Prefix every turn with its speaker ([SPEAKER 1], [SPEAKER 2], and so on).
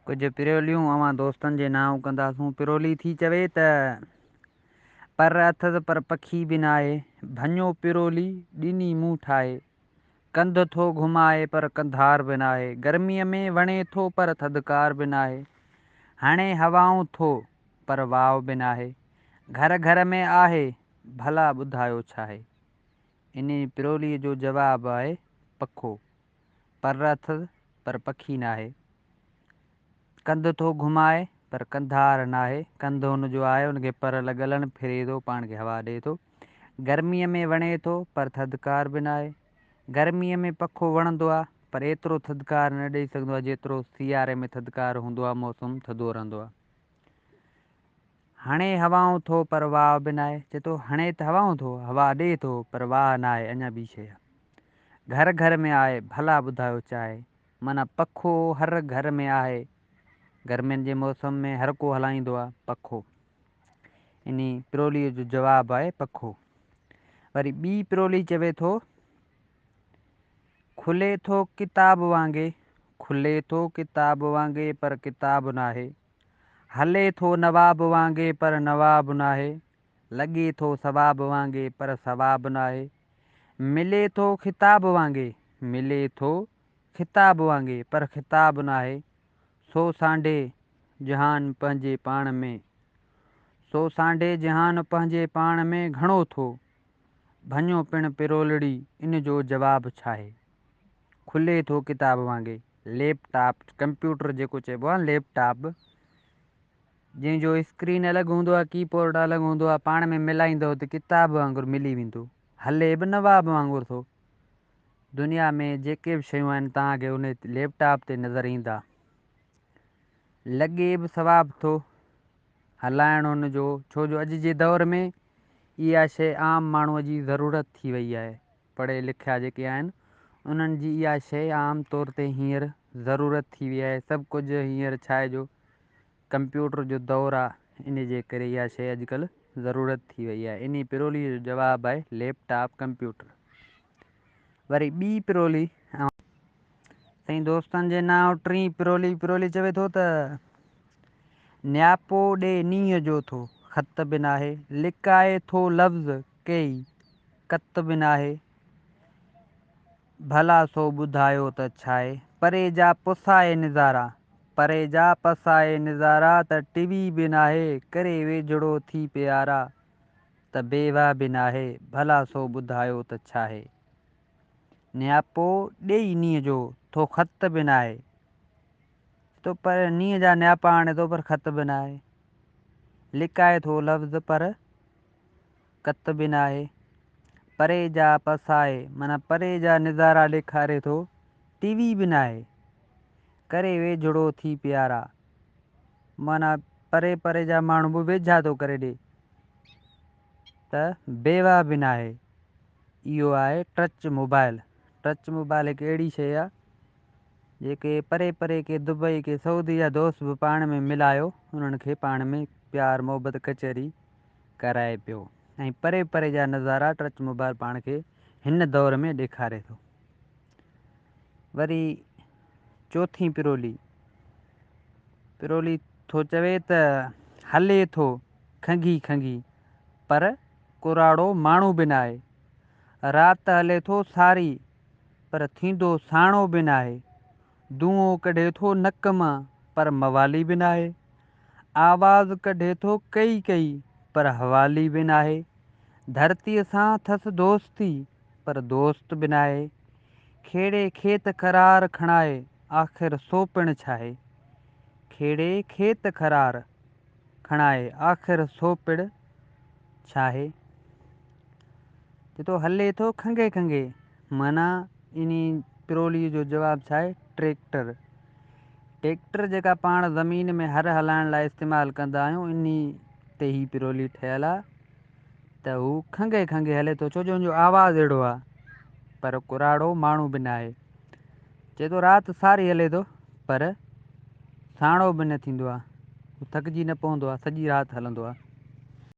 [SPEAKER 1] कुछ पिरोलियूं अवां दोस्तनि जे नाव कंदासूं। पिरोली थी चवे त पर अथसि पर पखी बि नाहे, भञो पिरोली ॾिनी मूं ठाहे। कंध थो घुमाए पर कंधार बि नाहे, गर्मीअ में वणे थो पर थधिकार बि नाहे। हणे हवाऊं थो पर वाव बि नाहे, घर घर में आहे भला ॿुधायो छा आहे। इन पिरोलीअ जो जवाबु आहे पखो। पर अथसि पर पखी नाहे, कंध थो घुमाए पर कंधार नाहे। कंध हुनजो आहे, हुनखे पर लॻल आहिनि, फिरे थो, पाण खे हवा ॾिए थो। गर्मीअ में वणे थो पर थधिकार बि नाहे। गर्मीअ में पखो वणंदो आहे पर एतिरो थधिकार न ॾेई सघंदो आहे जेतिरो सियारे में थधिकार हूंदो आहे, मौसम थधो रहंदो आहे। हाणे हवाऊं थो पर वाह बि नाहे, चए थो हाणे त हवाऊं थो, हवा ॾिए थो पर वाह नाहे, अञा ॿी शइ आहे। घर घर में आहे भला ॿुधायो छा आहे, माना पखो हर घर में आहे। गर्मियुनि जे मौसम में हर को हलाईंदो आहे पखो। इन पिरोलीअ जो जवाबु आहे पखो। वरी ॿी पिरोली चवे थो, खुले थो किताब वांगे, खुले थो किताब वांगे पर किताब नाहे। हले थो नवाब वांगे पर नवाब नाहे, लॻे थो सवाब वांगे पर सवाब नाहे। मिले थो ख़िताब वांगे, मिले थो ख़िताब वांगे पर ख़िताब नाहे। सो सांढे जहान पंहिंजे पाण में, सो सांढे जहान पंहिंजे पाण में घणो थो, भञो पिण पिरोलड़ी इन जो जवाबु छा आहे। खुले थो किताब वांगे, लैपटॉप, कंप्यूटर जेको चइबो आहे लैपटॉप, जंहिंजो स्क्रीन अलॻि हूंदो आहे, कीबोर्ड अलॻि हूंदो आहे, पाण में मिलाईंदो त किताब वांगुरु मिली वेंदो। हले बि नवाब वांगुरु थो। दुनिया में जेके बि शयूं आहिनि तव्हांखे उन लैपटॉप ते नज़र ईंदा। लॻे बि सवाबु थो, हलाइणु हुनजो, छो जो अॼु जे दौर में इहा शइ आम माण्हूअ जी ज़रूरत थी वई आहे। पढ़े लिखिया जेके आहिनि उन्हनि जी इहा शइ आम तौर ते हींअर ज़रूरत थी वई आहे। सभु कुझु हींअर छा आहे जो कंप्यूटर जो दौरु आहे, इन जे करे इहा शइ अॼुकल्ह ज़रूरत थी वई आहे। इन पिरोलीअ जो जवाबु आहे लैपटॉप, कंप्यूटर। वरी ॿी पिरोली साईं दोस्तनि जे नाव टीं पिरोली। पिरोली चवे थो त न्यापो ॾे नींहं जो थो, ख़त बि नाहे, लिकाए थो लफ़्ज़ कई कत बि नाहे। भला सो ॿुधायो त छा आहे, परे जा पुसाए निज़ारा, परे जा पसाए निज़ारा त टीवी बि नाहे, करे वेझड़ो थी प्यारा त बेवा बि नाहे। भला सो ॿुधायो त छा आहे। न्यापो ॾेई नींहं जो थो, ख़त बि नाहे, तो पर नींहं जा न्यापा आणे थो पर ख़त बि नाहे। लिकाए थो लफ़्ज़ पर कत बि नाहे। परे जा पसाए माना परे जा नज़ारा ॾेखारे थो, टीवी बि नाहे, करे वेझड़ो थी प्यारा माना परे परे जा माण्हू बि वेझा थो करे ॾे, त बेवा बि नाहे। इहो आहे टच मोबाइल। टच मोबाइल हिकु अहिड़ी शइ आहे जेके परे परे के दुबई के सऊदी जा दोस्त बि पाण में मिलायो, उन्हनि खे पाण में प्यार मोहबत कचहरी कराए पियो। ऐं परे परे जा नज़ारा टच मोबाइल पाण खे हिन दौर में ॾेखारे थो। वरी चौथीं पिरोली। पिरोली थो चवे त हले थो खंघी खंघी पर कुराड़ो माण्हू बि नाहे। राति हले थो सारी पर थींदो साणो बि नाहे। धुओं कढे थो नक मां पर मवाली बि नाहे। आवाज़ कढे थो कई कई पर हवाली बि नाहे। धरतीअ सां अथसि दोस्ती पर दोस्त बि नाहे। खेड़े खेत करार खणाए आख़िर सो पिणु छा आहे। खेड़े खेत करार खणाए आख़िर सो पिणु छा आहे। चए थो हले थो खंघे खंघे, माना इन पिरोलीअ जो जवाबु छा आहे, ट्रैक्टर। ट्रैक्टर जेका पाण ज़मीन में हर हलाइण लाइ इस्तेमालु कंदा आहियूं, इन ते ई पिरोली ठहियलु आहे। त हू खंघे खंघे हले थो, छो जो हुनजो आवाज़ु अहिड़ो आहे, पर कुराड़ो माण्हू बि नाहे। चए थो राति सारी हले थो पर साणो बि न थींदो आहे, थकिजी न पवंदो आहे, सॼी राति हलंदो आहे।